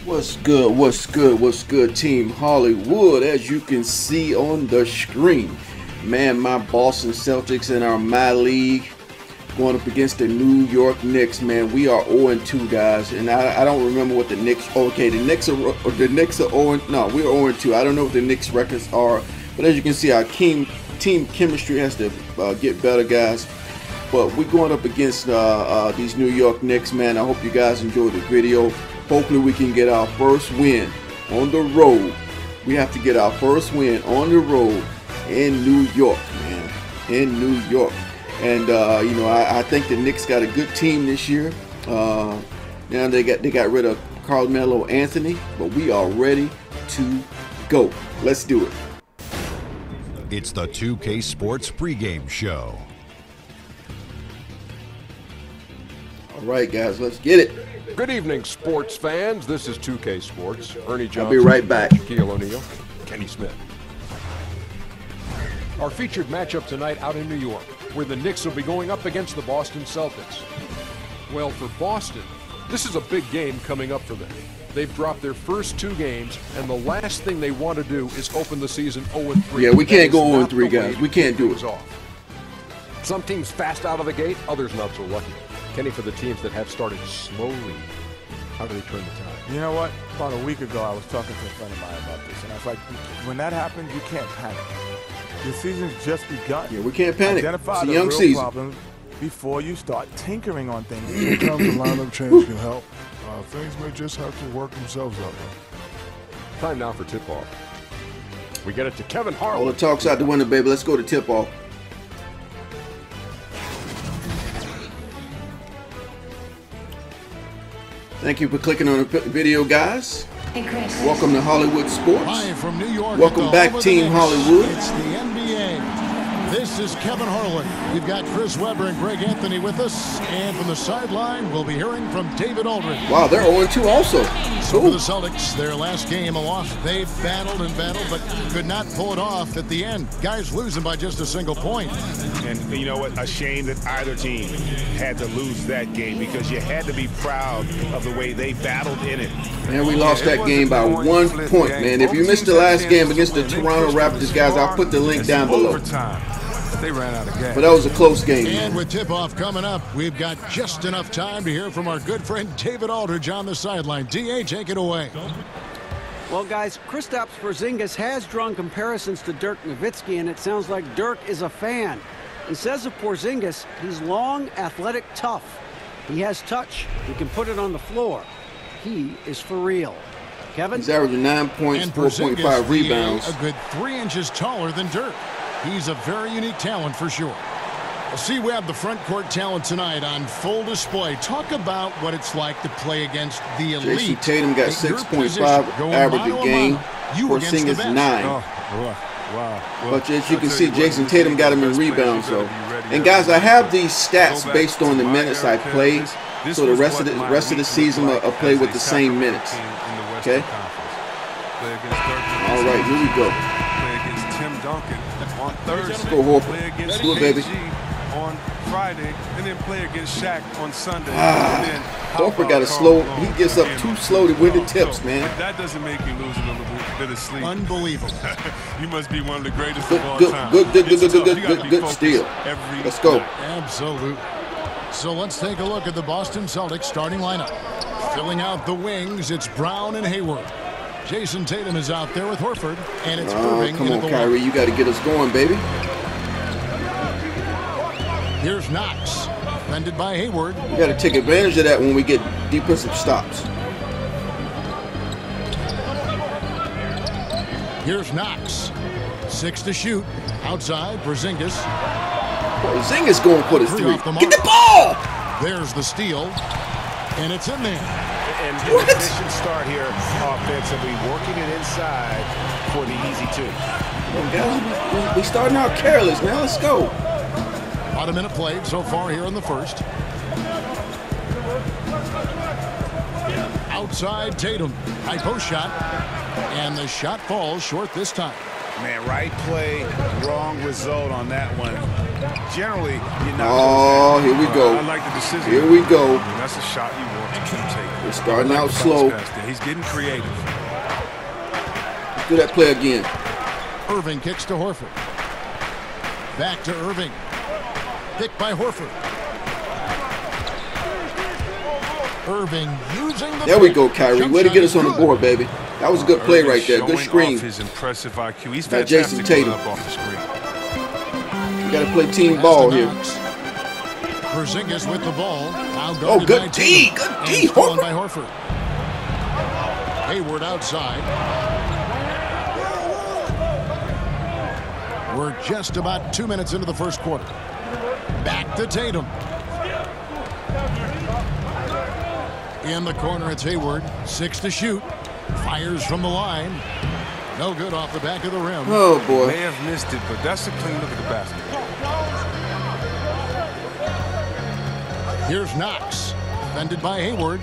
What's good? What's good? What's good, Team Hollywood? As you can see on the screen, man, my Boston Celtics in my league going up against the New York Knicks. Man, we are 0-2, guys, and I don't remember what the Knicks. Okay, the Knicks are 0. No, we're 0-2. I don't know what the Knicks records are, but as you can see, our team chemistry has to get better, guys. But we're going up against these New York Knicks, man. I hope you guys enjoyed the video. Hopefully we can get our first win on the road. We have to get our first win on the road in New York, man. In New York. And you know, I think the Knicks got a good team this year. Now they got rid of Carmelo Anthony, but we are ready to go. Let's do it. It's the 2K Sports pregame show. All right, guys, let's get it. Good evening, sports fans. This is 2K Sports. Ernie Johnson. I'll be right back. Shaquille O'Neal. Kenny Smith. Our featured matchup tonight out in New York, where the Knicks will be going up against the Boston Celtics. Well, for Boston, this is a big game coming up for them. They've dropped their first 2 games, and the last thing they want to do is open the season 0-3. Yeah, we can't go 0-3, guys. We can't do it. Some teams fast out of the gate, others not so lucky. Kenny, for the teams that have started slowly, how do they turn the tide? You know what? About a week ago, I was talking to a friend of mine about this, and I was like, when that happens, you can't panic. The season's just begun. Yeah, we can't panic. Identify it's a the young real season. problems before you start tinkering on things. Sometimes a lineup change can help. Things may just have to work themselves out. Time now for tip-off. We get it to Kevin Harlan. All the talk's out the window, baby. Let's go to tip-off. Thank you for clicking on the video, guys. Hey, Chris. Welcome to Hollywood Sports. Live from New York. Welcome back, Team Hollywood. It's the NBA. This is Kevin Harlan. We've got Chris Webber and Greg Anthony with us. And from the sideline, we'll be hearing from David Aldridge. Wow, they're 0-2 also. So for the Celtics, their last game, a loss. They battled and battled, but could not pull it off at the end. Guys losing by just a single point. And you know what? A shame that either team had to lose that game, because you had to be proud of the way they battled in it. Man, we lost that game by 1 point, man. If you missed the last game against the Toronto Raptors, guys, I'll put the link down below. They ran out of gas. But that was a close game. And with tip-off coming up, we've got just enough time to hear from our good friend David Aldridge on the sideline. D.A., take it away. Well, guys, Kristaps Porzingis has drawn comparisons to Dirk Nowitzki, and it sounds like Dirk is a fan. He says of Porzingis, he's long, athletic, tough. He has touch. He can put it on the floor. He is for real. Kevin? He's averaging 9 points, 4.5 rebounds. A good 3 inches taller than Dirk. He's a very unique talent for sure. We'll see, we have the front court talent tonight on full display. Talk about what it's like to play against the elite. Jason Tatum got 6.5 average a game. Porzingis 9. Wow. But as you can see, Jason Tatum got him in rebounds, though. And guys, I have these stats based on the minutes I played. So the rest of the season, I'll play with the same minutes. Okay. All right, here we go. Play against Tim Duncan on Thursday. Go, Horford. Play against Do it, baby. On Friday, and then play against Shaq on Sunday. Horford got a slow. He gets up too slow to win the tips, man. But that doesn't make you lose a little bit of sleep. Unbelievable. You must be one of the greatest Good, of all good, time. good steal. Let's go. Absolutely. So let's take a look at the Boston Celtics starting lineup. Filling out the wings, it's Brown and Hayward. Jason Tatum is out there with Horford, and it's Irving. Come on, Kyrie, you got to get us going, baby. Here's Knox, defended by Hayward. We got to take advantage of that when we get defensive stops. Here's Knox, 6 to shoot. Outside, Porzingis. Porzingis going for the 3. Get the ball! There's the steal, and it's in there. And an efficient start here offensively, working it inside for the easy 2. Well, guys, we starting out careless now. Let's go. About a minute played so far here in the first. Outside Tatum, high post shot, and the shot falls short this time. Man, right play, wrong result on that one. Generally, you're not. Oh, here we go. I like the decision. Here we go. I mean, that's a shot you want to keep taking. We're starting out slow. He's getting creative. Let's do that play again. Irving kicks to Horford. Back to Irving. Picked by Horford. Irving using the. There we go, Kyrie. Way to get us on the board, baby. That was a good play right there. Good screen. His impressive IQ. He's got Jason Tatum. Up off the screen. You got to play team ball here. Porzingis with the ball. Oh, good D. Good D. Horford. By Horford. Hayward outside. We're just about 2 minutes into the first quarter. Back to Tatum. In the corner, it's Hayward. 6 to shoot. Fires from the line. No good off the back of the rim. Oh, boy. May have missed it, but that's a clean look at the basket. Here's Knox. Defended by Hayward.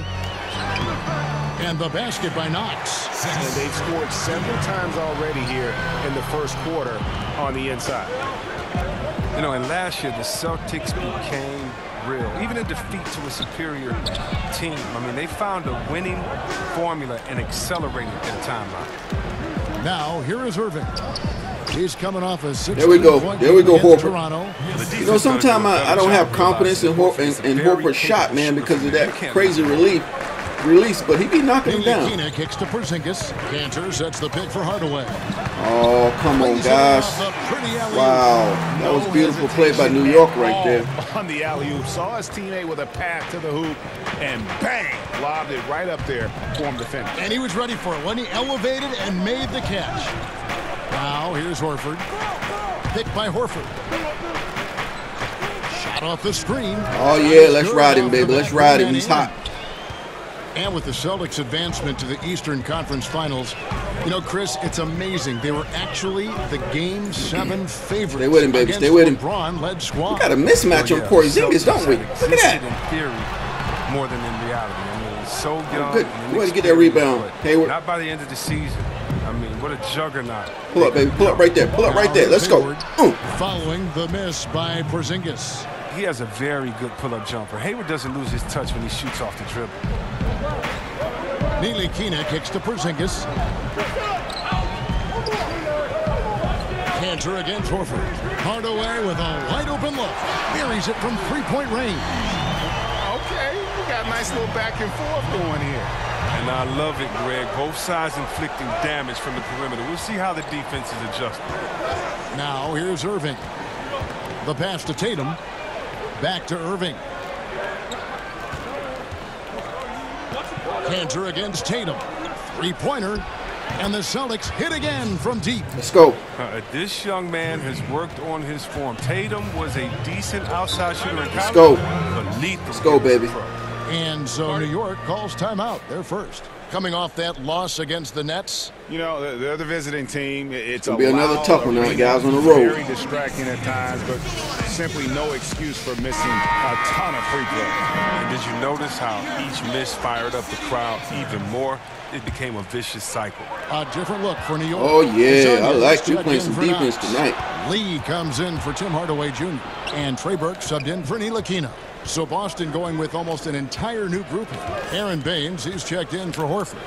And the basket by Knox. And they've scored several times already here in the first quarter on the inside. You know, and last year the Celtics became real. Even a defeat to a superior team. I mean, they found a winning formula and accelerated their timeline. Now, here is Irving. He's coming off a 6. There we go. There we go, Horford. Toronto. You know, sometimes I don't have confidence in Horford's shot, man, because of that crazy release, but he be knocking him down. Ntilikina kicks to Porzingis. Cantor sets the pick for Hardaway. Oh, come on, guys. Wow. That was a beautiful play by New York right there. On the alley-oop. Saw his teammate with a pass to the hoop, and bang! Lobbed it right up there for him to finish. And he was ready for it when he elevated and made the catch. Now, here's Horford. Picked by Horford. Shot off the screen. Oh, yeah, let's ride him, baby. Let's ride him. He's hot. And with the Celtics' advancement to the Eastern Conference Finals, you know, Chris, it's amazing. They were actually the Game 7 favorites. Stay with him, baby. Stay with him. LeBron-led squad. We got a mismatch on Porzingis, don't we? Look at that. In theory, more than in reality. I mean, he's so young. Good. Way to get that rebound, Hayward. Not by the end of the season. I mean, what a juggernaut. Pull up, baby. Pull up right there. Pull up right there. Let's go. Following the miss by Porzingis. He has a very good pull-up jumper. Hayward doesn't lose his touch when he shoots off the dribble. Ntilikina kicks to Porzingis. Cantor against Horford. Hardaway with a wide-open look. Buries it from three-point range. Okay, we got a nice little back and forth going here. And I love it, Greg. Both sides inflicting damage from the perimeter. We'll see how the defense is adjusting. Now here's Irving. The pass to Tatum. Back to Irving. Cantor against Tatum. Three-pointer. And the Celtics hit again from deep. Let's go. This young man has worked on his form. Tatum was a decent outside shooter in college. Let's go. Let's go, baby. And so New York calls timeout. They're first. Coming off that loss against the Nets. You know, they're the visiting team. It's going to be another tough one now, guys, on the road. Very distracting at times, but simply no excuse for missing a ton of free throws. And did you notice how each miss fired up the crowd even more? It became a vicious cycle. A different look for New York. Oh, yeah. I like you playing some defense tonight. Lee comes in for Tim Hardaway Jr. And Trey Burke subbed in for Ntilikina. So Boston going with almost an entire new group. Aaron Baines, he's checked in for Horford.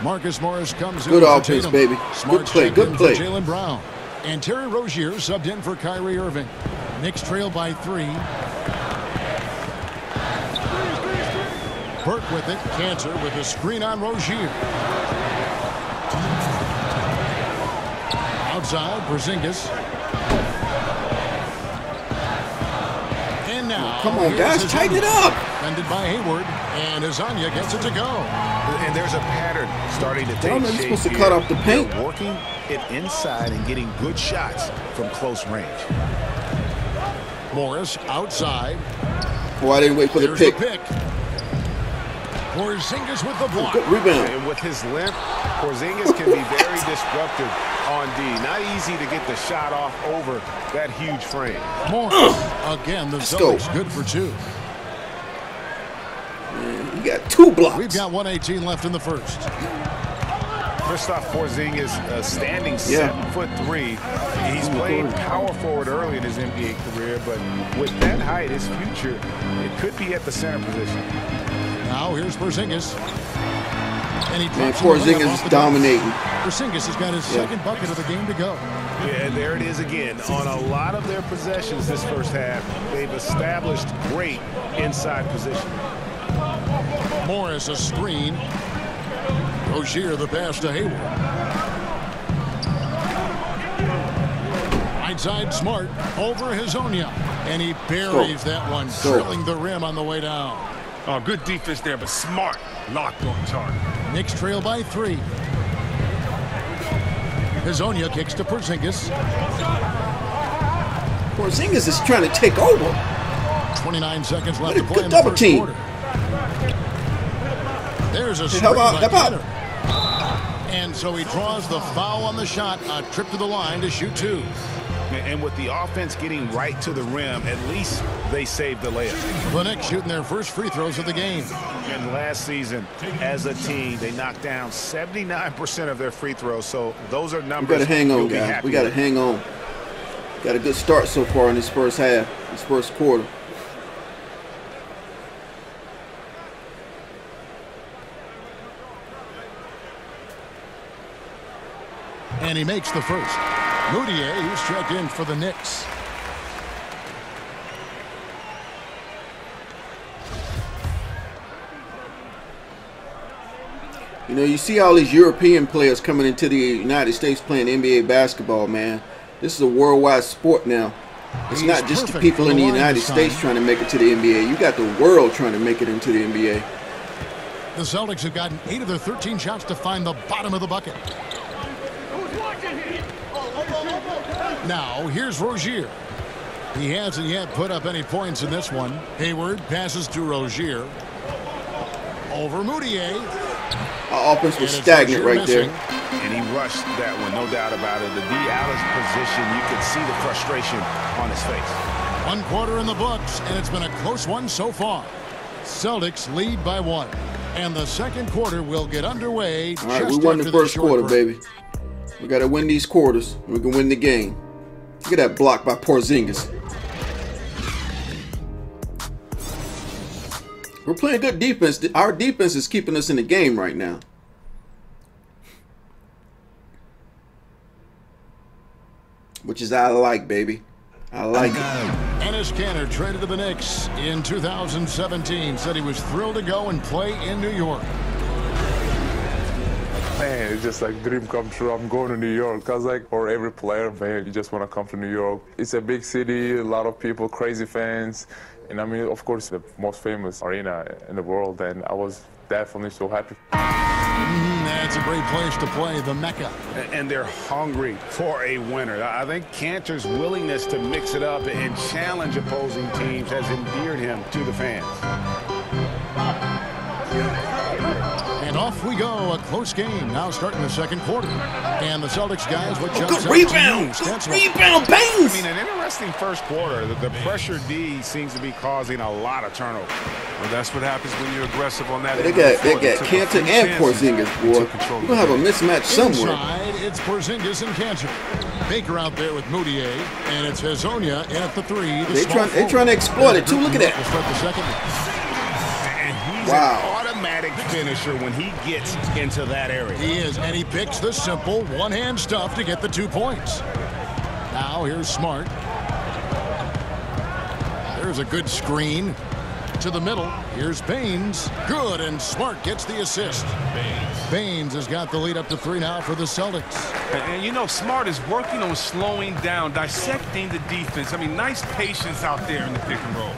Marcus Morris comes in for offense, Tatum. Baby. Smart good play, good play. Jaylen Brown. And Terry Rozier subbed in for Kyrie Irving. Knicks trail by 3. Burke with it. Cantor with a screen on Rozier. Outside, Porzingis. And now, come on, guys, tighten it up. Defended by Hayward, and Azania gets it to go. And there's a pattern starting to take shape. You're supposed to cut off the paint. They're working it inside and getting good shots from close range. Morris outside. Boy, I didn't wait for the pick. Porzingis with the block. Good rebound. And with his length, Porzingis can be very disruptive on D. Not easy to get the shot off over that huge frame. Morris. Again, the Celtics good for 2. Man, you got 2 blocks. We've got 1:18 left in the first. Kristaps Porzingis, standing 7'3". He's played power forward early in his NBA career, but with that height, his future, it could be at the center position. Now here's Porzingis. And Porzingis is dominating. Porzingis has got his second bucket of the game to go. Yeah, and there it is again. On a lot of their possessions this first half, they've established great inside position. Morris a screen. Rozier the pass to Hayward. Right side Smart over Hazonia. And he buries that one, drilling the rim on the way down. Oh, good defense there, but Smart locked on target. Knicks trail by 3. Hazonia kicks to Porzingis. Porzingis is trying to take over. 29 seconds left to play in the double first team. quarter. There's a How about? And so he draws the foul on the shot. A trip to the line to shoot 2. And with the offense getting right to the rim, at least they saved the layup. The Knicks shooting their first free throws of the game. And last season, as a team, they knocked down 79% of their free throws. So those are numbers. We got to hang on, guys. We got to hang on. Got a good start so far in this first half, this first quarter. And he makes the first. Moutier, who's checked in for the Knicks. You know, you see all these European players coming into the United States playing NBA basketball, man. This is a worldwide sport now. It's not just the people in the United States trying to make it to the NBA. You got the world trying to make it into the NBA. The Celtics have gotten 8 of their 13 shots to find the bottom of the bucket. Now, here's Rozier. He hasn't yet put up any points in this one. Hayward passes to Rozier. Over Moutier. Our offense was stagnant right there. And he rushed that one, no doubt about it. The D. Alice position, you could see the frustration on his face. 1 quarter in the books, and it's been a close one so far. Celtics lead by 1. And the second quarter will get underway. All right, we won the first quarter, baby. We got to win these quarters. We can win the game. Look at that block by Porzingis. We're playing good defense. Our defense is keeping us in the game right now. Which is I like, baby. I like it. Enes Kanter traded to the Knicks in 2017. Said he was thrilled to go and play in New York. Man, it's just like dream come true. I'm going to New York. Cause like for every player, man, you just want to come to New York. It's a big city, a lot of people, crazy fans. And I mean, of course, the most famous arena in the world. And I was definitely so happy. That's a great place to play, the Mecca. And they're hungry for a winner. I think Kanter's willingness to mix it up and challenge opposing teams has endeared him to the fans. And off we go, a close game. Now starting the second quarter. And the Celtics guys with jumps. Good rebound. Good rebound, Baines. I mean, an interesting first quarter. The pressure D seems to be causing a lot of turnover. Well, that's what happens when you're aggressive on that. They got Kanter and Porzingis, boy. We're going to have a mismatch somewhere. Inside, it's Porzingis and Kanter. Baker out there with Moutier. And it's Hazonia in at the 3. They're trying to exploit it, too. Look at that. We'll start the second. And he's an automatic finisher when he gets into that area. He is, and he picks the simple one-hand stuff to get the 2 points. Now here's Smart. There's a good screen to the middle. Here's Baines. Good, and Smart gets the assist. Baines has got the lead up to 3 now for the Celtics. And you know, Smart is working on slowing down, dissecting the defense. I mean, nice patience out there in the pick and roll.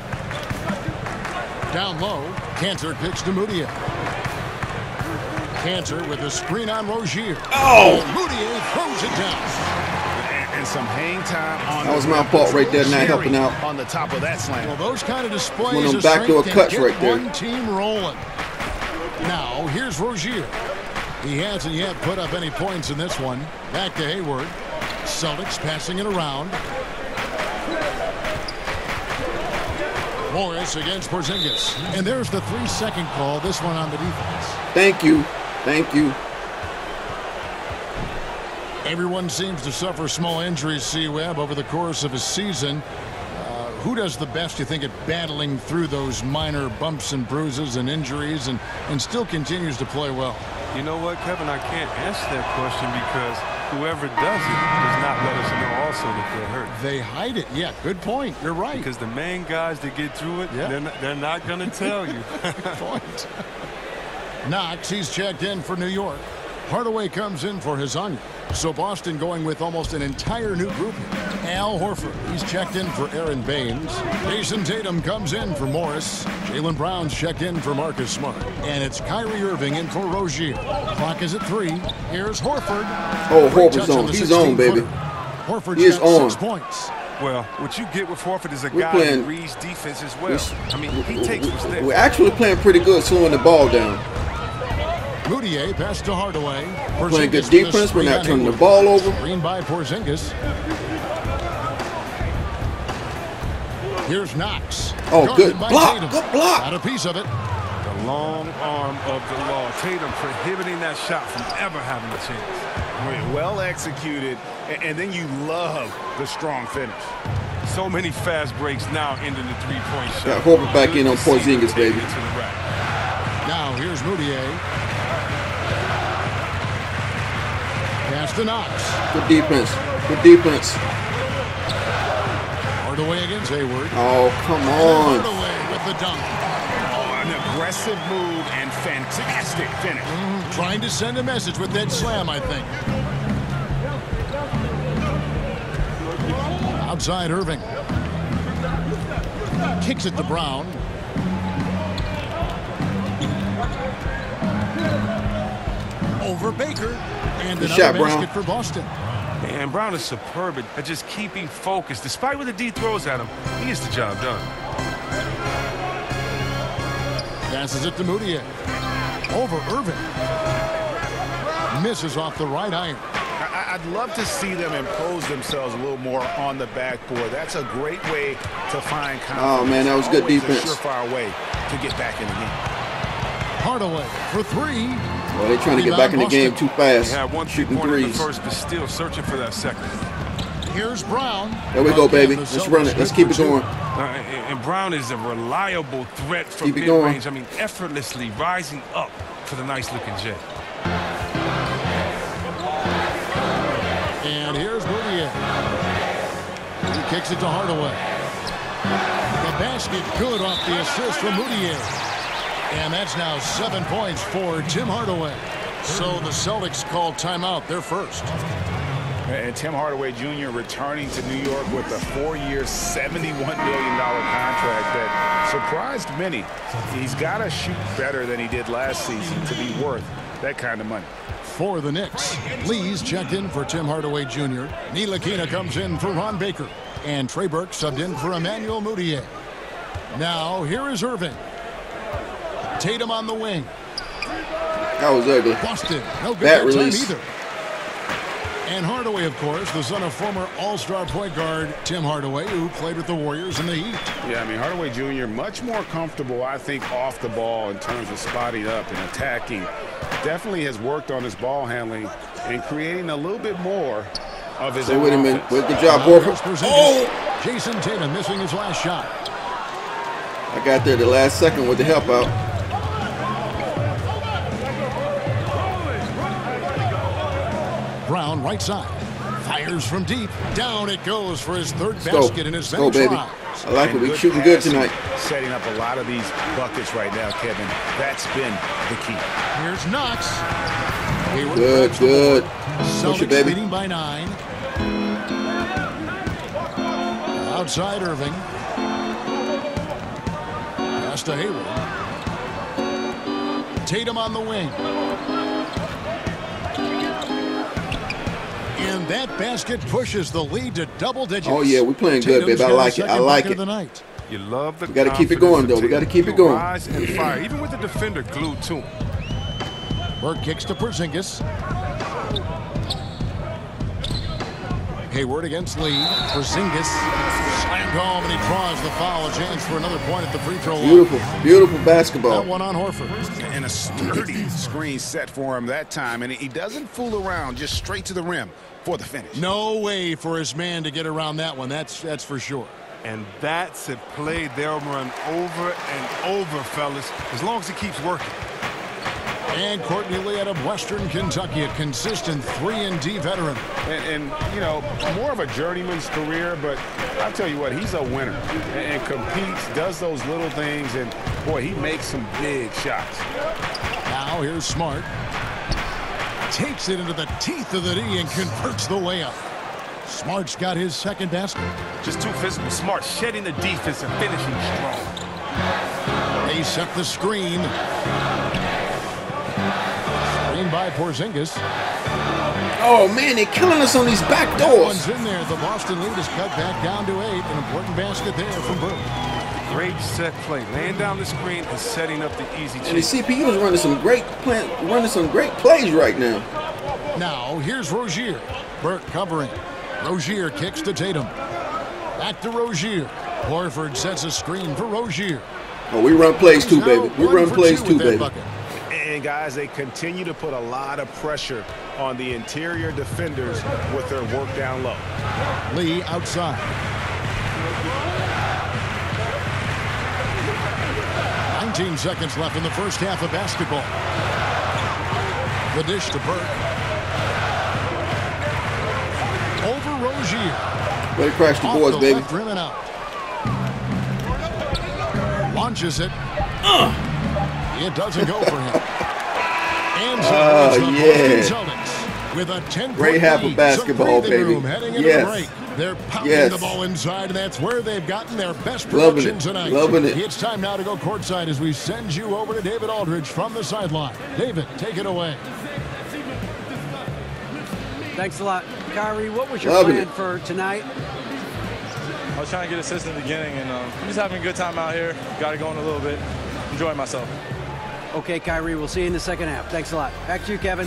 Down low, Kanter kicks to Moutier. Kanter with a screen on Rozier. Oh! Moutier throws it down. And some hang time on that was my fault right there, not helping out. On the top of that slam. Well, those kind of displays one of them of backdoor strength cuts can right get there. one team rolling. Now, here's Rozier. He hasn't yet put up any points in this one. Back to Hayward. Celtics passing it around. Morris against Porzingis. And there's the 3-second call, this one on the defense. Thank you. Thank you. Everyone seems to suffer small injuries, C-Webb, over the course of a season. Who does the best, you think, at battling through those minor bumps and bruises and injuries and still continues to play well? You know what, Kevin? I can't answer that question because whoever does it does not let us know also that they're hurt. They hide it. Yeah, good point. You're right. Because the main guys that get through it, they're not going to tell you. Good point. Knox, he's checked in for New York. Hardaway comes in for Hezonja. So Boston going with almost an entire new group. Al Horford, he's checked in for Aaron Baines. Jason Tatum comes in for Morris. Jaylen Brown's checked in for Marcus Smart. And it's Kyrie Irving in for Rozier. Clock is at 3. Here's Horford. Oh, Horford's on. He's on, baby. Horford's got 6 points. Well, what you get with Horford is a guy who reads defense as well. I mean, he takes what's there. We're actually playing pretty good slowing the ball down. Moutier pass to Hardaway. Playing good defense. We're not turning the ball over. Screen by Porzingis. Here's Knox. Oh, good block. Good block. Got a piece of it. The long arm of the law. Tatum prohibiting that shot from ever having a chance. Well executed, and then you love the strong finish. So many fast breaks now into the three-point shot. Got Horford back in on Porzingis, baby. Now here's Moutier. Pass to Knox. Good defense. Good defense. Hardaway against Hayward. Oh, come on. Hardaway with the dunk. Oh, an aggressive move and fantastic finish. Trying to send a message with that slam, I think. Outside Irving. Kicks it to Brown. Over Baker. And good another shot, basket Brown. for Boston. And Brown is superb at just keeping focus. Despite what the D throws at him, he gets the job done. Passes it to Moutier. Over Irving. Misses off the right iron. I'd love to see them impose themselves a little more on the backboard. That's a great way to find confidence. Oh, man, that was good defense. A surefire way to get back in the game. Hardaway for 3. Well, they're trying to get back in the game too fast. They had one shooting point in the threes. first, but still searching for that second. Here's Brown. There we go, baby. Let's run it. Let's keep it going. And Brown is a reliable threat from mid-range. I mean, effortlessly rising up for the nice-looking J. And here's Moutier. He kicks it to Hardaway. The basket good off the assist from Moutier. And that's now 7 points for Tim Hardaway. So the Celtics called timeout, their first. And Tim Hardaway Jr. returning to New York with a 4-year, $71 million contract that surprised many. He's got to shoot better than he did last season to be worth that kind of money. For the Knicks, Lee's checked in for Tim Hardaway Jr. Ntilikina comes in for Ron Baker. And Trey Burke subbed in for Emmanuel Moutier. Now here is Irving. Tatum on the wing. That was ugly. Boston, no good Bad that release. time either. And Hardaway, of course, the son of former All-Star point guard Tim Hardaway, who played with the Warriors in the Heat. Yeah, I mean, Hardaway Jr. much more comfortable, I think, off the ball in terms of spotting up and attacking. Definitely has worked on his ball handling and creating a little bit more of his own wait a minute. offense. Good job, Horford. Oh! Jason Tatum missing his last shot. I got there the last second with the help out. Brown, right side. Fires from deep. Down it goes for his third basket in his many baby. tries. I like it. We're shooting good tonight. Setting up a lot of these buckets right now, Kevin. That's been the key. Here's Knox. Hayward Good, good. Celtics Push it, baby. leading by 9. Outside Irving. Pass to Hayward. Tatum on the wing. And that basket pushes the lead to double digits. Oh, yeah, we're playing good, baby. I like it. I like it. You love the We got to keep it going, though. We got to keep it going. Rise and fire, even with the defender glued to him. Burke kicks to Porzingis. Hayward against Lee. Porzingis slammed home, and he draws the foul. A chance for another point at the free throw line. Beautiful, beautiful basketball. That one on Horford. And a sturdy screen set for him that time. And he doesn't fool around, just straight to the rim. for the finish. No way for his man to get around that one. That's for sure. And that's a play they'll run over and over, fellas, as long as he keeps working. And Courtney Lee out of Western Kentucky, a consistent 3-and-D veteran. And, you know, more of a journeyman's career, but I'll tell you what, he's a winner and competes, does those little things, and, boy, he makes some big shots. Now here's Smart. Takes it into the teeth of the D and converts the layup. Smart's got his second basket. Just too physical. Smart shedding the defense and finishing strong. They set the screen. Screen by Porzingis. Oh, man, they're killing us on these back doors. One's in there. The Boston lead is cut back down to 8. An important basket there from Burke. Great set play. Laying down the screen and setting up the easy And the chase. CPU is running some great plays right now. Now, here's Rozier. Burke covering. Rozier kicks to Tatum. Back to Rozier. Horford sets a screen for Rozier. Oh, we run plays too, baby. We run plays too, baby. Bucket. And, guys, they continue to put a lot of pressure on the interior defenders with their work down low. Lee outside. 19 seconds left in the first half of basketball. The dish to Burke. Over Rozier. Way to crash the Off boards, the baby. left rim and out. Launches it. It doesn't go for him. And so the yeah. Boston Celtics with a 10-point Great half of lead. basketball, Some breathing baby. room heading into the break. They're pounding the ball inside, and that's where they've gotten their best production tonight. Loving it. It's time now to go courtside as we send you over to David Aldridge from the sideline. David, take it away. Thanks a lot. Kyrie, what was your Loving plan it. for tonight? I was trying to get assists in the beginning, and I'm just having a good time out here. Got it going a little bit. Enjoying myself. Okay, Kyrie, we'll see you in the second half. Thanks a lot. Back to you, Kevin.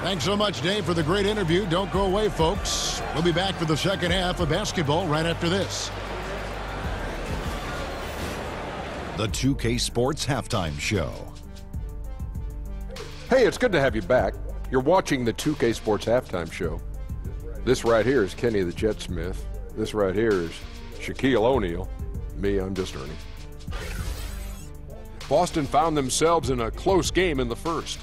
Thanks so much, Dave, for the great interview. Don't go away, folks. We'll be back for the second half of basketball right after this. The 2K Sports Halftime Show. Hey, it's good to have you back. You're watching the 2K Sports Halftime Show. This right here is Kenny the Jet Smith. This right here is Shaquille O'Neal. Me, I'm just Ernie. Boston found themselves in a close game in the first.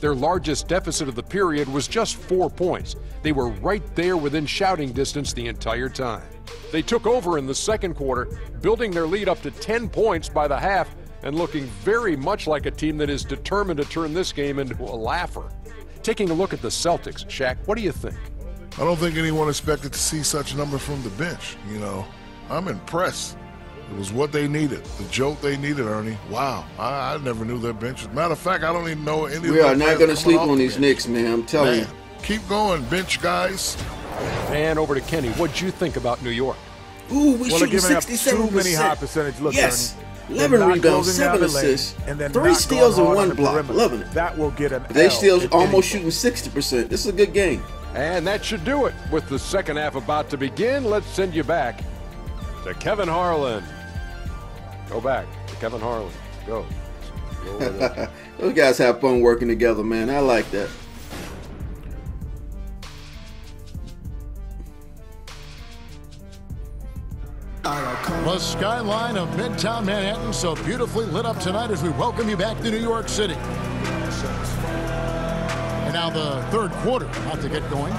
Their largest deficit of the period was just 4 points. They were right there within shouting distance the entire time. They took over in the second quarter, building their lead up to 10 points by the half and looking very much like a team that is determined to turn this game into a laugher. Taking a look at the Celtics, Shaq, what do you think? I don't think anyone expected to see such a number from the bench. You know, I'm impressed. It was what they needed, the jolt they needed, Ernie. Wow, I never knew their bench. As a matter of fact, I don't even know any of We their are not players going to coming sleep off on the these bench. Knicks, man. I'm telling you. Keep going, bench guys. And over to Kenny. What'd you think about New York? Ooh, we Well, they're shooting giving up 67%. too many high percentage looks, Yes. Ernie. 11 They're not rebounds, closing down 7 the lane, assists, and then 3 not steals going and hard 1 on the block. perimeter. Loving it. That will get an They L still in almost any shooting 60%. This is a good game. And that should do it. With the second half about to begin, let's send you back to Kevin Harlan. Go back to Kevin Harlan. Go. Go over there. Those guys have fun working together, man. I like that. The skyline of Midtown Manhattan so beautifully lit up tonight as we welcome you back to New York City. And now the third quarter about to get going.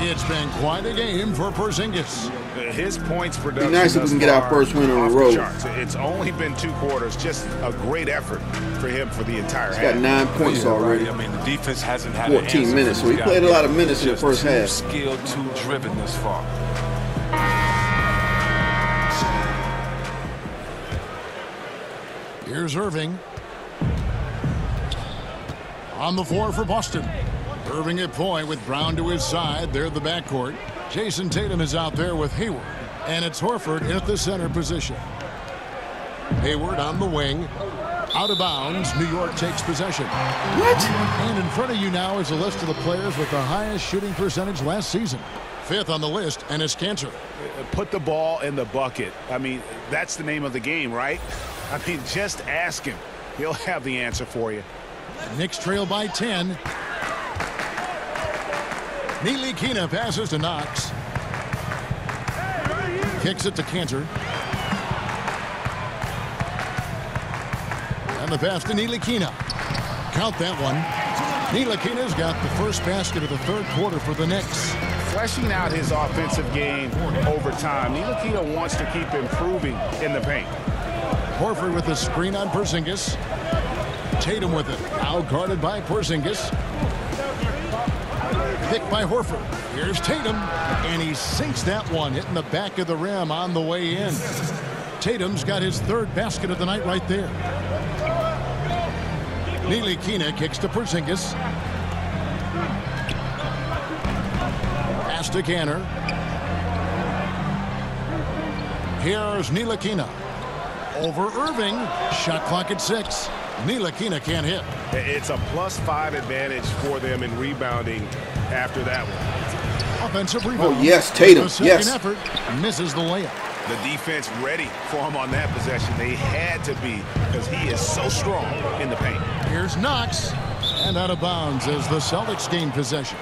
It's been quite a game for Porzingis. His points production. Be nice if we can get our first win on the road. It's only been 2 quarters. Just a great effort for him for the entire He's half. got 9 points already. I mean, the defense hasn't had 14 minutes, so he played a lot of minutes in the first half. Too skilled, too driven this far. Here's Irving. On the floor for Boston. Irving at point with Brown to his side. They're the backcourt. Jason Tatum is out there with Hayward. And it's Horford at the center position. Hayward on the wing. Out of bounds. New York takes possession. What? And in front of you now is a list of the players with the highest shooting percentage last season. 5th on the list, and it's Cantor. Put the ball in the bucket. I mean, that's the name of the game, right? I mean, just ask him. He'll have the answer for you. Knicks trail by 10. Ntilikina passes to Knox. Kicks it to Cantor. And the pass to Ntilikina. Count that one. Ntilikina's got the first basket of the third quarter for the Knicks. Fleshing out his offensive game over time. Ntilikina wants to keep improving in the paint. Horford with the screen on Porzingis. Tatum with it. Now guarded by Porzingis. Picked by Horford. Here's Tatum. And he sinks that one, hitting the back of the rim on the way in. Tatum's got his third basket of the night right there. Ntilikina kicks to Porzingis. Pass to Cantor. Here's Ntilikina. Over Irving. Shot clock at 6. Ntilikina can't hit. It's a +5 advantage for them in rebounding after that one. Offensive rebound. Oh, yes, Tatum. The second Yes. effort misses the layup. The defense ready for him on that possession. They had to be because he is so strong in the paint. Here's Knox. And out of bounds as the Celtics gain possession.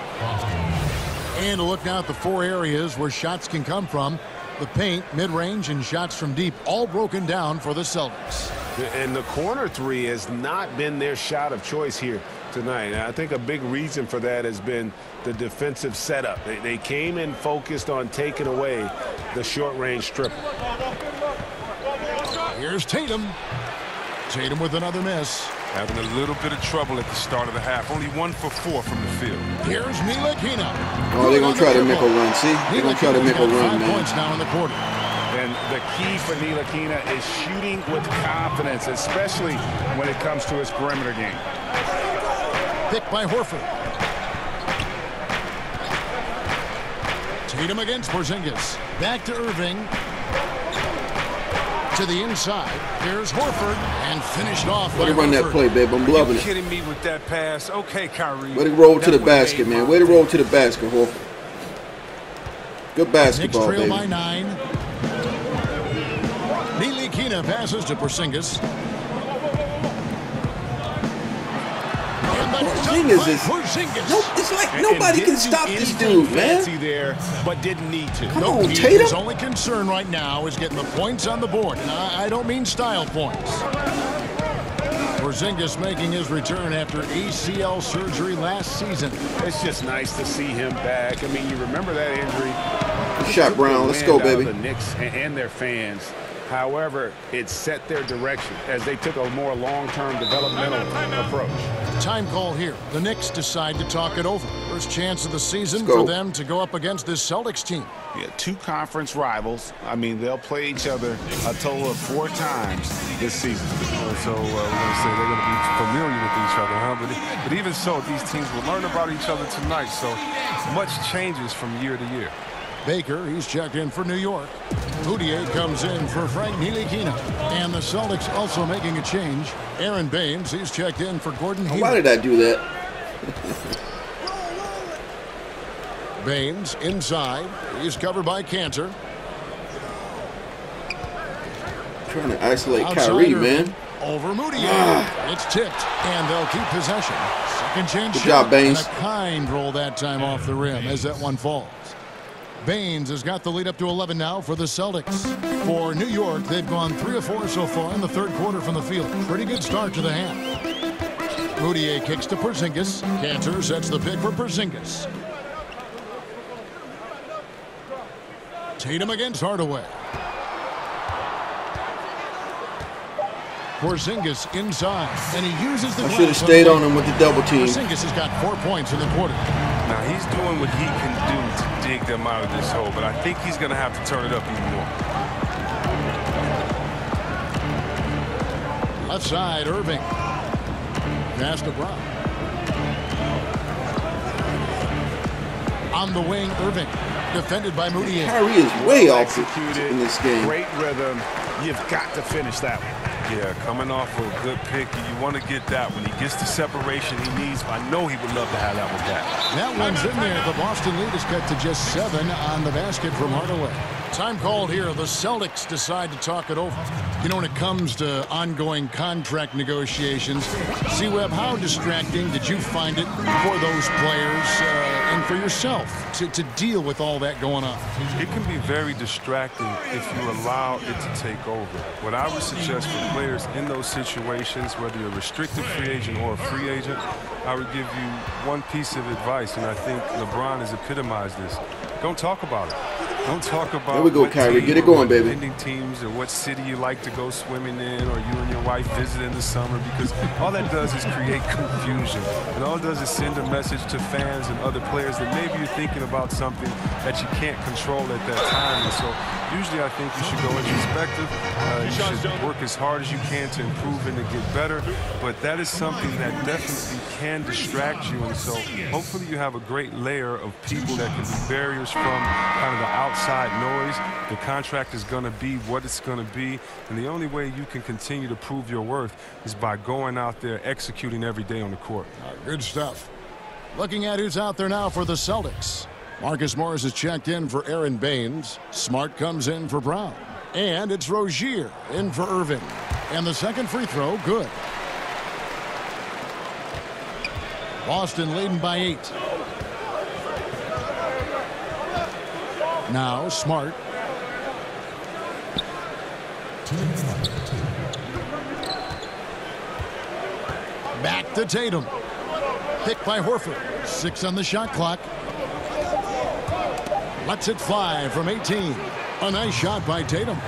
And look now at the 4 areas where shots can come from. The paint, mid-range, and shots from deep all broken down for the Celtics. And the corner 3 has not been their shot of choice here tonight. And I think a big reason for that has been the defensive setup. They came in focused on taking away the short-range triple. Here's Tatum. Tatum with another miss. Having a little bit of trouble at the start of the half. Only 1 for 4 from the field. Here's Ntilikina. Oh, they're going to try to make a run. See? They're going to try to make a run, 5 man. points now in the quarter. And the key for Ntilikina is shooting with confidence, especially when it comes to his perimeter game. Picked by Horford. Tatum against Porzingis. Back to Irving. To the inside. Here's Horford. And finished off by Way to run that Horford. play, babe. I'm Are loving you it. kidding me with that pass? Okay, Kyrie. Way to roll to That the one basket, made man. my Way to day. roll to the basket, Horford. Good Knicks basketball, trail baby. by 9. Ntilikina passes to Porzingis. Porzingis is... Porzingis. Nope, it's like nobody can stop this dude, man. Fancy there, but didn't need to. Come on, His Tatum. only concern right now is getting the points on the board. And I don't mean style points. Porzingis making his return after ACL surgery last season. It's just nice to see him back. I mean, you remember that injury. Shot Brown. Let's go, Wind out of baby. The Knicks and their fans. However, it set their direction as they took a more long-term developmental approach. Time call here. The Knicks decide to talk it over. First chance of the season Let's go. for them to go up against this Celtics team. Yeah, 2 conference rivals. I mean, they'll play each other a total of 4 times this season. So we're going to say they're going to be familiar with each other, huh? But even so, these teams will learn about each other tonight. So much changes from year to year. Baker, he's checked in for New York. Moutier comes in for Frank Ntilikina. And the Celtics also making a change. Aaron Baines, he's checked in for Gordon Hayward. Why did I do that? Baines inside. He's covered by Cantor. Trying to isolate Outside Kyrie, Irving. man. Over Moutier. It's tipped, and they'll keep possession. Second chance Good shot, job, Baines. and a kind roll that time off the rim as that one falls. Baines has got the lead up to 11 now for the Celtics. For New York, they've gone 3 of 4 so far in the third quarter from the field. Pretty good start to the half. Moutier kicks to Porzingis. Cantor sets the pick for Porzingis. Tatum against Hardaway. Porzingis inside, and he uses the I should have glass stayed the on him with the double team. Porzingis has got 4 points in the quarter. Now, he's doing what he can do to dig them out of this hole, but I think he's going to have to turn it up even more. Left side, Irving. Pass to Brown. On the wing, Irving. Defended by Moutier. Kyrie is way off Executed, in this game. great rhythm. You've got to finish that one. Yeah, coming off of a good pick, you want to get that when he gets the separation he needs. I know he would love to have that one back. That one's in there. The Boston lead is cut to just 7 on the basket from Hardaway. Time called here. The Celtics decide to talk it over. You know, when it comes to ongoing contract negotiations, C-Web, how distracting did you find it for those players and for yourself to deal with all that going on? It can be very distracting if you allow it to take over. What I would suggest for players in those situations, whether you're a restricted free agent or a free agent, I would give you one piece of advice, and I think LeBron has epitomized this. Don't talk about it. Don't talk about there we go, Kyrie. Get it going, baby. Teams or what city you like to go swimming in, or you and your wife visit in the summer, because all that does is create confusion. And all it does is send a message to fans and other players that maybe you're thinking about something that you can't control at that time. And so usually I think you should go introspective. You should work as hard as you can to improve and to get better. But that is something that definitely can distract you. And so hopefully you have a great layer of people that can be barriers from kind of the outside noise. The contract is going to be what it's going to be. And the only way you can continue to prove your worth is by going out there executing every day on the court. Good stuff. Looking at who's out there now for the Celtics. Marcus Morris is checked in for Aaron Baines. Smart comes in for Brown. And it's Rozier in for Irving. And the second free throw, good. Boston leading by 8. Now Smart. Back to Tatum. Picked by Horford. 6 on the shot clock. Lets it fly from 18. A nice shot by Tatum.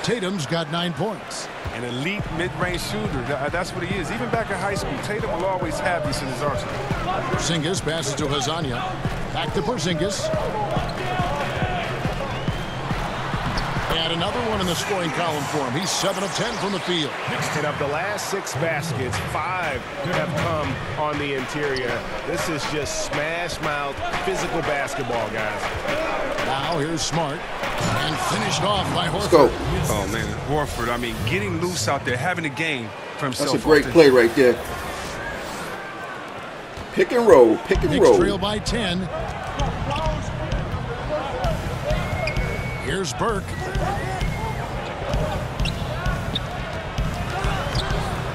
Tatum's got 9 points. An elite mid-range shooter. That's what he is. Even back in high school, Tatum will always have this in his arsenal. Porzingis passes to Hazania. Back to Porzingis. And another one in the scoring column for him. He's 7 of 10 from the field. And of the last 6 baskets, 5 have come on the interior. This is just smash-mouth physical basketball, guys. Now here's Smart. And finished off by Horford. Let's go. Oh, man, Horford, I mean, getting loose out there, having a game for himself. That's a great play right there. Pick and roll, pick and roll. Knicks trail by 10. Here's Burke.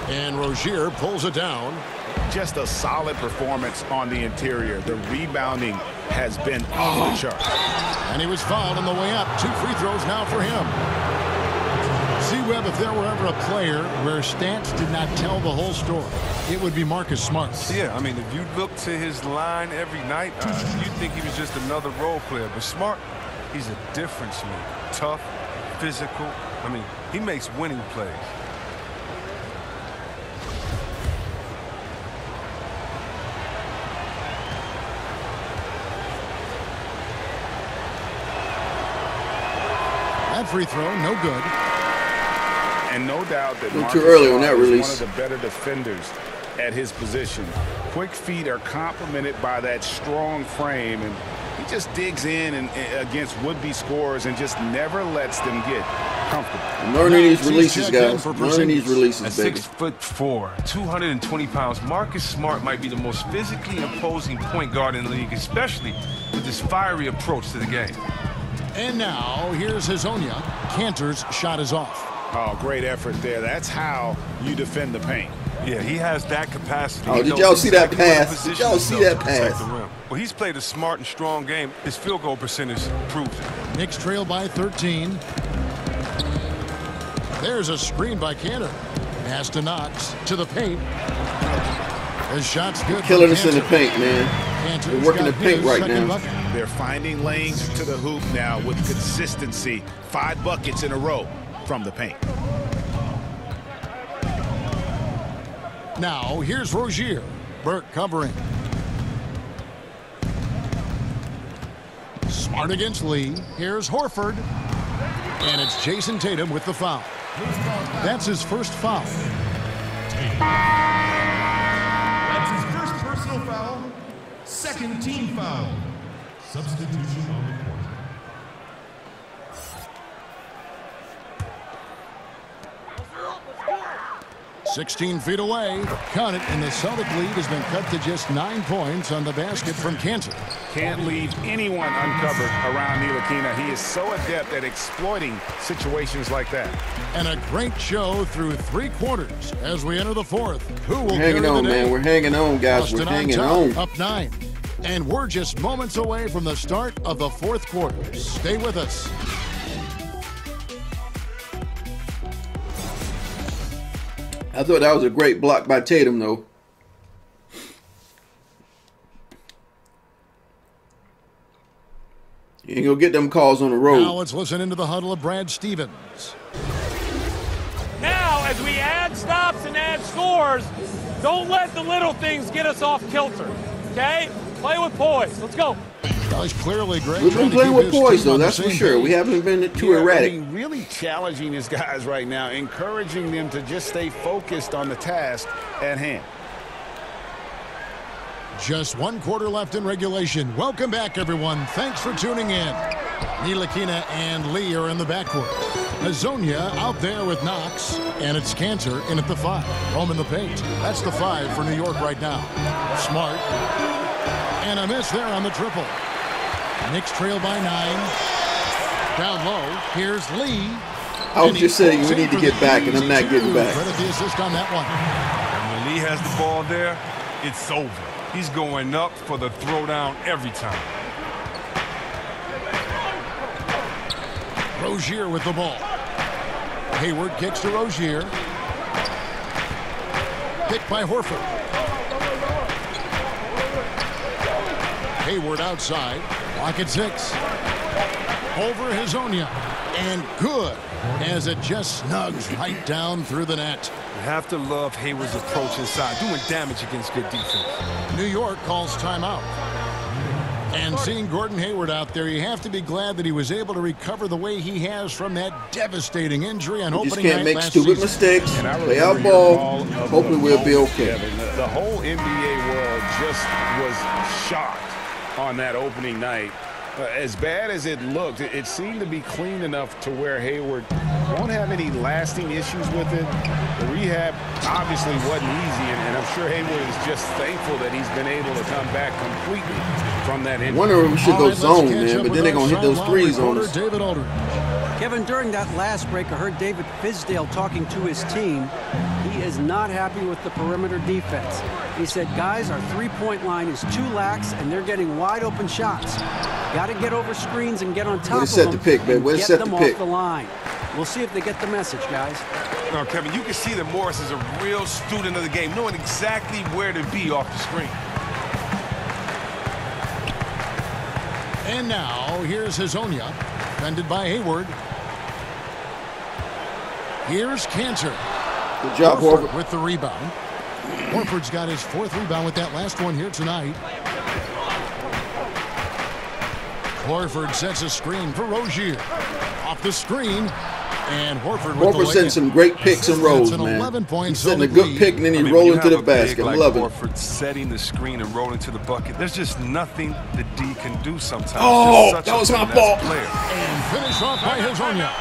And Rozier pulls it down. Just a solid performance on the interior. The rebounding has been off the charts. And he was fouled on the way up. 2 free throws now for him. C-Web, if there were ever a player where stats did not tell the whole story, it would be Marcus Smart. Yeah, I mean, if you look to his line every night, you'd think he was just another role player. But Smart, he's a difference maker. Tough, physical. I mean, he makes winning plays. That free throw, no good. And no doubt that Marcus too early on that release. Is one of the better defenders at his position. Quick feet are complemented by that strong frame, and he just digs in and against would-be scorers and just never lets them get comfortable. I'm learning these releases, guys. Learning these releases, baby. 6'4", 220 pounds. Marcus Smart might be the most physically imposing point guard in the league, especially with this fiery approach to the game. And now, here's Hazonia. Cantor's shot is off. Oh, great effort there. That's how you defend the paint. Yeah, he has that capacity. Oh, did y'all see that pass? Did y'all see that pass? Well, he's played a smart and strong game. His field goal percentage proves it. Knicks trail by 13. There's a screen by Cantor. Pass to Knox to the paint. His shot's good. Killing us in the paint, man. They're working the paint right now. Bucket. They're finding lanes to the hoop now with consistency. 5 buckets in a row from the paint. Now, here's Rozier. Burke covering. Smart against Lee. Here's Horford. And it's Jason Tatum with the foul. That's his first foul. That's his first personal foul. Second team foul. Substitution on the court. 16 feet away. Count it, and the Celtic lead has been cut to just 9 points on the basket from Cantor. Can't leave anyone uncovered around Ntilikina. He is so adept at exploiting situations like that. And a great show through 3 quarters as we enter the 4th. Who will We're hanging on, man. We're hanging on, guys. We're hanging on. Up 9. And we're just moments away from the start of the 4th quarter. Stay with us. I thought that was a great block by Tatum, though. You ain't gonna get them calls on the road. Now let's listen into the huddle of Brad Stevens. Now, as we add stops and add scores, don't let the little things get us off kilter, okay? Play with poise. Let's go. Well, he's clearly great. We've been playing with poise, though, that's for sure. We haven't been too erratic. I mean, really challenging his guys right now, encouraging them to just stay focused on the task at hand. Just 1 quarter left in regulation. Welcome back, everyone. Thanks for tuning in. Ntilikina and Lee are in the backcourt. Hazonia out there with Knox, and it's Cantor in at the 5. Home in the paint. That's the 5 for New York right now. Smart. And a miss there on the triple. Knicks trail by 9. Down low. Here's Lee. I was just saying we need to get back, and I'm not getting back. Credit the assist on that one. And when Lee has the ball there, it's over. He's going up for the throwdown every time. Rozier with the ball. Hayward kicks to Rozier. Picked by Horford. Hayward outside. Lock at 6. Over Hazonia. And good as it just snugs right down through the net. You have to love Hayward's approach inside, doing damage against good defense. New York calls timeout. And seeing Gordon Hayward out there, you have to be glad that he was able to recover the way he has from that devastating injury on opening night last season. Just can't make stupid mistakes. Play our ball. Hopefully we'll be okay. The whole NBA world just was shocked on that opening night. As bad as it looked, it seemed to be clean enough to where Hayward won't have any lasting issues with it. The rehab obviously wasn't easy, and I'm sure Hayward is just thankful that he's been able to come back completely from that injury. I wonder if we should go zone, man, but then they're going to hit those threes on us. David Aldridge. Kevin, during that last break, I heard David Fizdale talking to his team. He is not happy with the perimeter defense. He said, guys, our three-point line is too lax, and they're getting wide-open shots. Got to get over screens and get on top of them the pick, man. and get them off the line. We'll see if they get the message, guys. No, Kevin, you can see that Morris is a real student of the game, knowing exactly where to be off the screen. And now, here's Hazonia, defended by Hayward. Here's Cantor. Good job, Horford. With the rebound. Horford's got his 4th rebound with that last one here tonight. Horford sets a screen for Rozier. Off the screen. And Horford setting some great picks and rolls, man. He's setting a good pick, and then he rolls into the basket. I love it. Horford setting the screen and rolling to the bucket. There's just nothing the D can do sometimes. Oh, that was my fault. And finish off by Hazonia.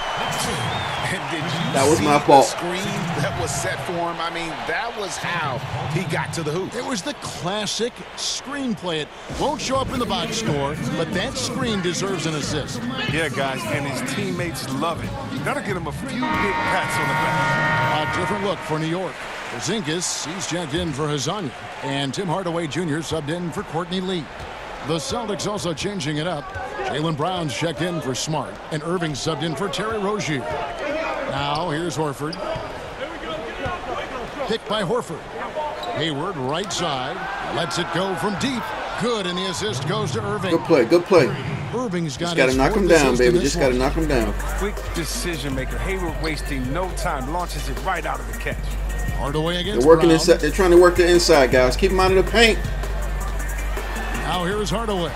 That was my fault. The screen that was set for him. I mean, that was how he got to the hoop. It was the classic screenplay. It won't show up in the box score, but that screen deserves an assist. Yeah, guys, and his teammates love it. You got to get him a few big pats on the back. A different look for New York. Porzingis, he's checked in for Hazonia, and Tim Hardaway Jr. subbed in for Courtney Lee. The Celtics also changing it up. Jaylen Brown's checked in for Smart, and Irving subbed in for Terry Rozier. Now here's Horford. Picked by Horford. Hayward right side. Lets it go from deep. Good, and the assist goes to Irving. Good play, good play. Irving's got to knock him down, baby. Just got to knock him down. Quick decision maker. Hayward wasting no time. Launches it right out of the catch. Hardaway against They're working Brown. inside. They're trying to work the inside, guys. Keep them out of the paint. Now here's Hardaway.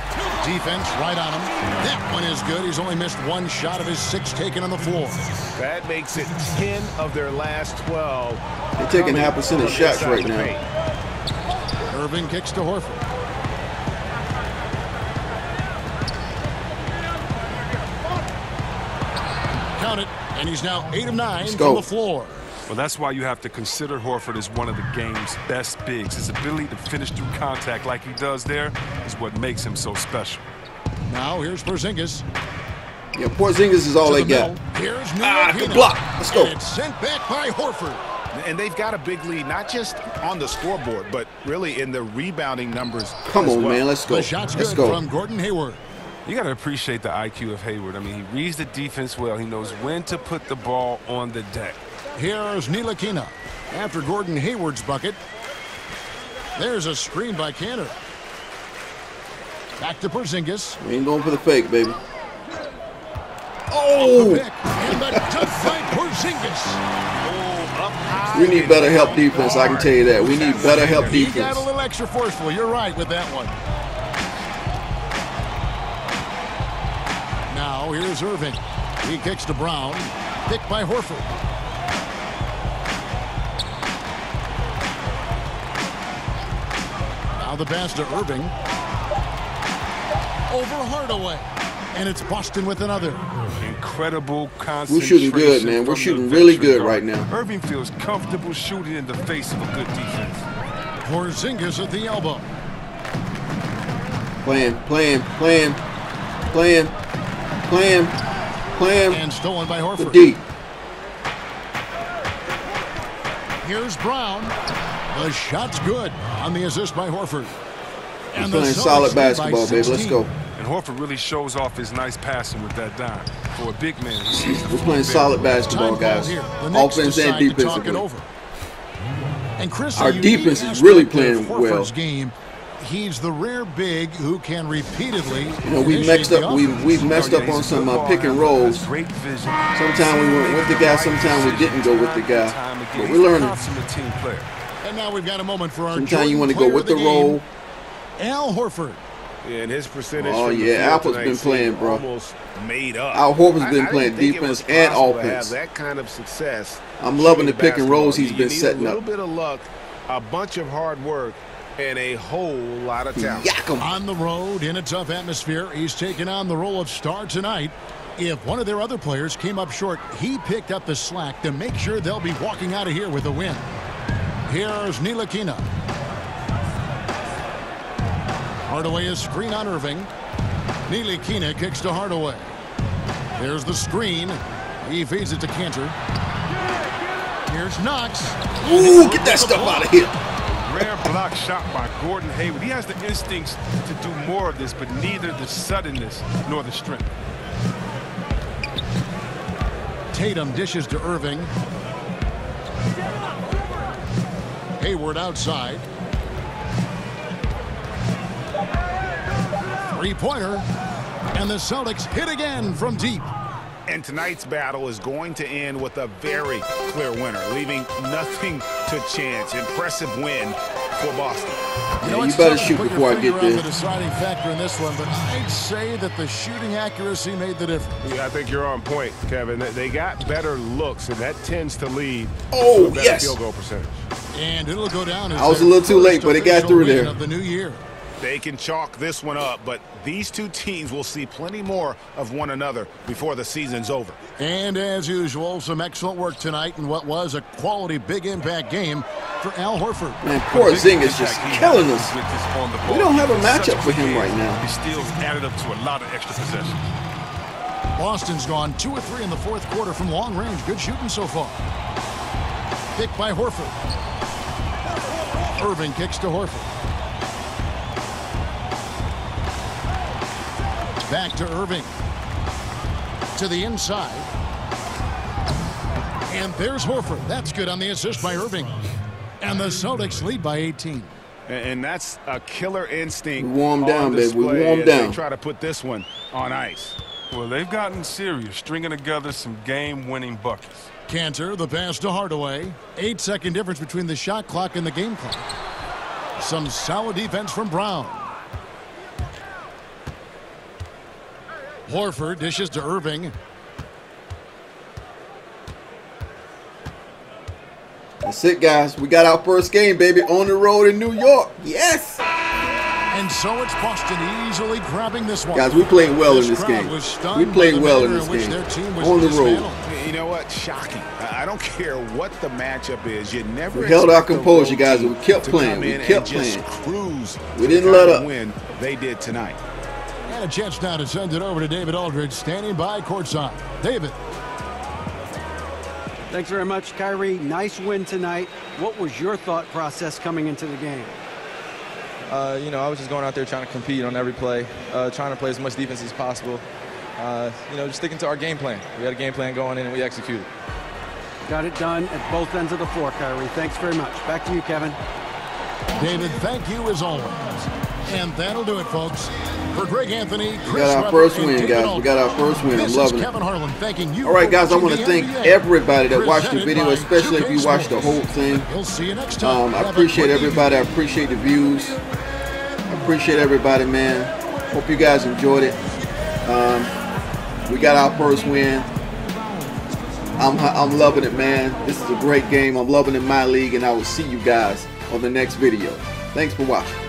Defense right on him. That one is good. He's only missed 1 shot of his 6 taken on the floor. That makes it 10 of their last 12. They're taking half percentage shots right now. Irving kicks to Horford. Count it, and he's now 8 of 9 from the floor. Well, that's why you have to consider Horford as one of the game's best bigs. His ability to finish through contact like he does there is what makes him so special. Now here's Porzingis. Yeah, Porzingis is all they got. Here's good block. Let's go. And it's sent back by Horford. And they've got a big lead, not just on the scoreboard, but really in the rebounding numbers. Come on, man. Let's go. The shot's Let's good go. from Gordon Hayward. You got to appreciate the IQ of Hayward. I mean, he reads the defense well. He knows when to put the ball on the deck. Here's Ntilikina. After Gordon Hayward's bucket, there's a screen by Cantor. Back to Porzingis. We ain't going for the fake, baby. Oh! And the dunk by Porzingis. We need better help defense, I can tell you that. We need better help defense. He got a little extra forceful. You're right with that one. Now here's Irving. He kicks to Brown. Picked by Horford. Now the pass to Irving. Over Hardaway. And it's Boston with another. Incredible concentration. We're shooting good, man. We're shooting really good right now. Irving feels comfortable shooting in the face of a good defense. Porzingis at the elbow. Playing. And stolen by Horford. D. Here's Brown. The shot's good on the assist by Horford. And playing solid basketball, baby. Let's go. And Horford really shows off his nice passing with that dime. For a big man, he sees the we're playing solid basketball, guys. Offense and defensively. And Chris, our defense is really playing well. Game, he's the rare big who can repeatedly. You know, we've messed up on some pick and rolls. Sometimes we went with the guy, sometimes we didn't go with the guy. But we're learning. And now we've got a moment for our. Sometimes you want to go with the roll. Al Horford. Yeah, and his percentage. Oh yeah, Alpha's been playing, bro. Almost made up. Al Horford's been playing defense and offense. That kind of success. I'm loving the pick and rolls he's been setting up. A little bit of luck, a bunch of hard work, and a whole lot of talent. On the road in a tough atmosphere, he's taking on the role of star tonight. If one of their other players came up short, he picked up the slack to make sure they'll be walking out of here with a win. Here's Ntilikina. Hardaway is screen on Irving. Ntilikina kicks to Hardaway. There's the screen. He feeds it to Cantor. Here's Knox. Ooh, get that stuff out of here. Rare block shot by Gordon Hayward. He has the instincts to do more of this, but neither the suddenness nor the strength. Tatum dishes to Irving. Hayward outside. Three-pointer. And the Celtics hit again from deep. And tonight's battle is going to end with a very clear winner, leaving nothing to chance. Impressive win for Boston. You better shoot before I get there. The deciding factor in this one, but I'd say that the shooting accuracy made the difference. Yeah, I think you're on point, Kevin. They got better looks, and that tends to lead to a better field goal percentage. And it'll go down as I was a little too late, but it got through there. Of the new year. They can chalk this one up, but these two teams will see plenty more of one another before the season's over. And as usual, some excellent work tonight in what was a quality big impact game for Al Horford. Man, Porzingis just killing us. We don't have a matchup for him right now. His steals added up to a lot of extra possessions. Boston's gone 2 of 3 in the fourth quarter from long range. Good shooting so far. Picked by Horford. Irving kicks to Horford. Back to Irving. To the inside. And there's Horford. That's good on the assist by Irving. And the Celtics lead by 18. And that's a killer instinct. We warm down, baby. We warm down. They try to put this one on ice. Well, they've gotten serious, stringing together some game-winning buckets. Cantor, the pass to Hardaway. 8-second difference between the shot clock and the game clock. Some solid defense from Brown. Horford dishes to Irving. That's it, guys. We got our first game, baby, on the road in New York. Yes! And so it's Boston easily grabbing this one. Guys, we played well in this game. We played well in this game. On the road. You know what? Shocking. I don't care what the matchup is. You never we held our composure, guys, and we kept playing. We kept playing. We didn't let up. Win they did tonight. And a chance now to send it over to David Aldridge, standing by courtside. David. Thanks very much, Kyrie. Nice win tonight. What was your thought process coming into the game? You know, I was just going out there trying to compete on every play, trying to play as much defense as possible. You know, just sticking to our game plan. We had a game plan going in, and we executed. Got it done at both ends of the floor, Kyrie. Thanks very much. Back to you, Kevin. David, thank you as always. And that'll do it, folks. For Greg Anthony, Chris we got our first win, guys. We got our first win. I'm loving it. Kevin Harlan thanking you. All right, guys, I want to thank everybody that watched the video, especially if you watched the whole thing. We'll see you next time. I appreciate everybody. I appreciate the views. I appreciate everybody, man. Hope you guys enjoyed it. We got our first win. I'm loving it, man. This is a great game. I'm loving it in my league, and I will see you guys on the next video. Thanks for watching.